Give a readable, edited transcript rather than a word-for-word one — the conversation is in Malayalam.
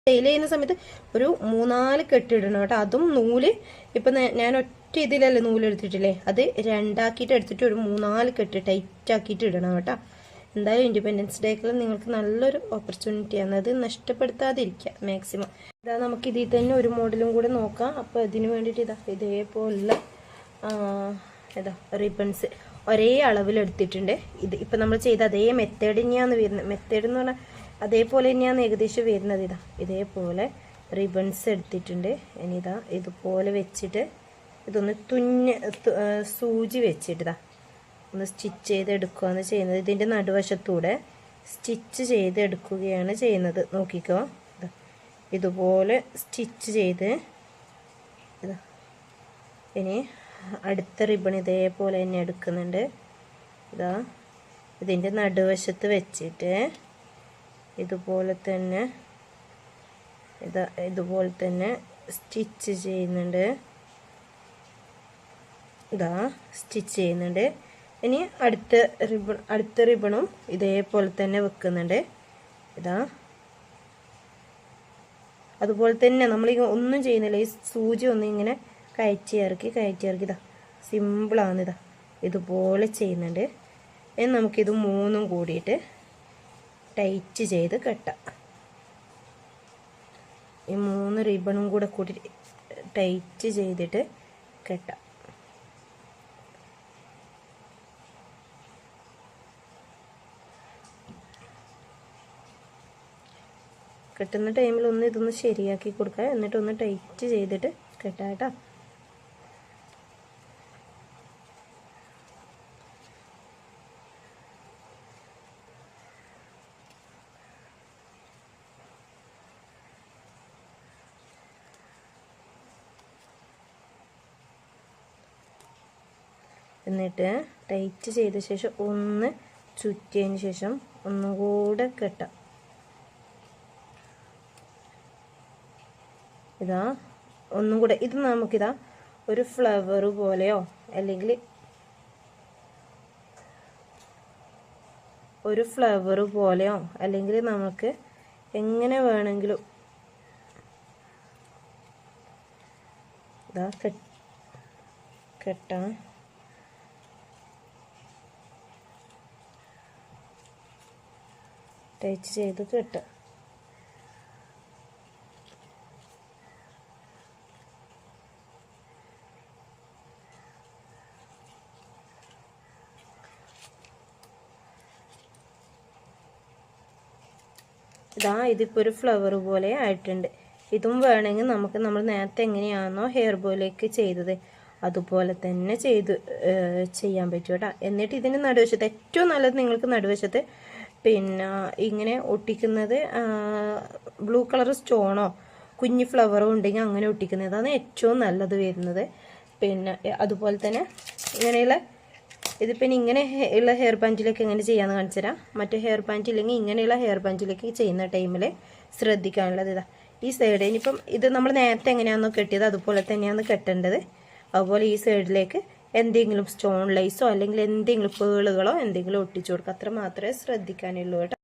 സെയിൽ ചെയ്യുന്ന സമയത്ത് ഒരു 3-4 കെട്ടിടണം കേട്ടോ. അതും നൂല് ഇപ്പം ഞാൻ ഒറ്റ ഇതിലല്ലേ നൂല് എടുത്തിട്ടില്ലേ, അത് 2 ആക്കിയിട്ട് എടുത്തിട്ട് ഒരു 3-4 കെട്ട് ടൈറ്റ് ആക്കിയിട്ട് ഇടണം കേട്ടോ. എന്തായാലും ഇൻഡിപെൻഡൻസ് ഡേക്കുള്ള നിങ്ങൾക്ക് നല്ലൊരു ഓപ്പർച്യൂണിറ്റിയാണ്, അത് നഷ്ടപ്പെടുത്താതിരിക്കുക മാക്സിമം. ഇതാ നമുക്ക് ഇതിൽ തന്നെ ഒരു മോഡലും കൂടെ നോക്കാം. അപ്പോൾ ഇതിന് വേണ്ടിയിട്ട് ഇതേപോലുള്ള ഇതാ റിബൺസ് ഒരേ അളവിലെടുത്തിട്ടുണ്ട്. ഇത് ഇപ്പം നമ്മൾ ചെയ്ത അതേ മെത്തേഡ് തന്നെയാണ് വരുന്നത്. മെത്തേഡ് എന്ന് പറഞ്ഞാൽ അതേപോലെ തന്നെയാണ് ഏകദേശം വരുന്നത്. ഇതേപോലെ റിബൺസ് എടുത്തിട്ടുണ്ട്. ഇനി ഇതുപോലെ വെച്ചിട്ട് ഇതൊന്ന് സൂചി വെച്ചിട്ട് ഒന്ന് സ്റ്റിച്ച് ചെയ്തെടുക്കുകയാണ് ചെയ്യുന്നത്. ഇതിൻ്റെ നടുവശത്തൂടെ സ്റ്റിച്ച് ചെയ്തെടുക്കുകയാണ് ചെയ്യുന്നത്. നോക്കിക്കോ, ഇതുപോലെ സ്റ്റിച്ച് ചെയ്ത് ഇനി അടുത്ത റിബൺ ഇതേപോലെ തന്നെ എടുക്കുന്നുണ്ട്. ഇതിൻ്റെ നടുവശത്ത് വെച്ചിട്ട് ഇതുപോലെ തന്നെ സ്റ്റിച്ച് ചെയ്യുന്നുണ്ട്. സ്റ്റിച്ച് ചെയ്യുന്നുണ്ട്. ഇനി അടുത്ത റിബണും ഇതേപോലെ തന്നെ വെക്കുന്നുണ്ട്. അതുപോലെ തന്നെ നമ്മൾ ഒന്നും ചെയ്യുന്നില്ല, ഈ സൂചി ഒന്നും ഇങ്ങനെ കയറ്റി ഇറക്കി സിമ്പിളാണ്. ഇതുപോലെ ചെയ്യുന്നുണ്ട്. ഇനി നമുക്കിത് 3 കൂടിയിട്ട് ടൈറ്റ് ചെയ്ത് കെട്ടാം. ഈ 3 റിബണും കൂടെ കൂടി ടൈറ്റ് ചെയ്തിട്ട് കെട്ടാം. കെട്ടുന്ന ടൈമിൽ ഇതൊന്ന് ശരിയാക്കി കൊടുക്കുക, എന്നിട്ടൊന്ന് ടൈറ്റ് ചെയ്തിട്ട് കെട്ടാം കേട്ടോ. എന്നിട്ട് ടൈറ്റ് ചെയ്ത ശേഷം ഒന്ന് ചുറ്റിയതിന് ശേഷം ഒന്നും കൂടെ കെട്ടാം. ഒന്നും കൂടെ ഇത് ഒരു ഫ്ലവർ പോലെയോ അല്ലെങ്കിൽ നമുക്ക് എങ്ങനെ വേണമെങ്കിലും കെട്ടാം. ടൈറ്റ് ചെയ്ത് കെട്ടാം. ഇതിപ്പോൾ ഒരു ഫ്ലവർ പോലെ ആയിട്ടുണ്ട്. ഇതും വേണമെങ്കിൽ നമുക്ക് നമ്മൾ നേരത്തെ എങ്ങനെയാണോ ഹെയർ ബോയിലേക്ക് ചെയ്തത് അതുപോലെ തന്നെ ചെയ്യാൻ പറ്റും കേട്ടോ. എന്നിട്ട് ഇതിൻ്റെ നടുവശത്ത് ഏറ്റവും നല്ലത് നിങ്ങൾക്ക് നടുവശത്ത് പിന്നെ ഇങ്ങനെ ഒട്ടിക്കുന്നത് ബ്ലൂ കളർ സ്റ്റോണോ കുഞ്ഞു ഫ്ലവറോ ഉണ്ടെങ്കിൽ അങ്ങനെ ഒട്ടിക്കുന്നതാണ് ഏറ്റവും നല്ലത് വരുന്നത്. പിന്നെ അതുപോലെ തന്നെ ഇങ്ങനെയുള്ള ഇതിപ്പോൾ ഇങ്ങനെ ഉള്ള ഹെയർ ബാൻഡിലേക്ക് എങ്ങനെ ചെയ്യാമെന്ന് കാണിച്ചു തരാം. മറ്റേ ഹെയർ ബാൻഡ് ഇല്ലെങ്കിൽ ഇങ്ങനെയുള്ള ഹെയർ ബാൻഡിലേക്ക് ചെയ്യുന്ന ടൈമിൽ ശ്രദ്ധിക്കാനുള്ളത് ഈ സൈഡ്. ഇനിയിപ്പം ഇത് നമ്മൾ നേരത്തെ എങ്ങനെയാണെന്നോ കെട്ടിയത് അതുപോലെ തന്നെയാണ് കെട്ടേണ്ടത്. അതുപോലെ ഈ സൈഡിലേക്ക് എന്തെങ്കിലും സ്റ്റോൺ ലൈസോ അല്ലെങ്കിൽ എന്തെങ്കിലും പേളുകളോ എന്തെങ്കിലും ഒട്ടിച്ചു കൊടുക്കുക. അത്ര മാത്രമേ ശ്രദ്ധിക്കാനുള്ളൂ കേട്ടോ.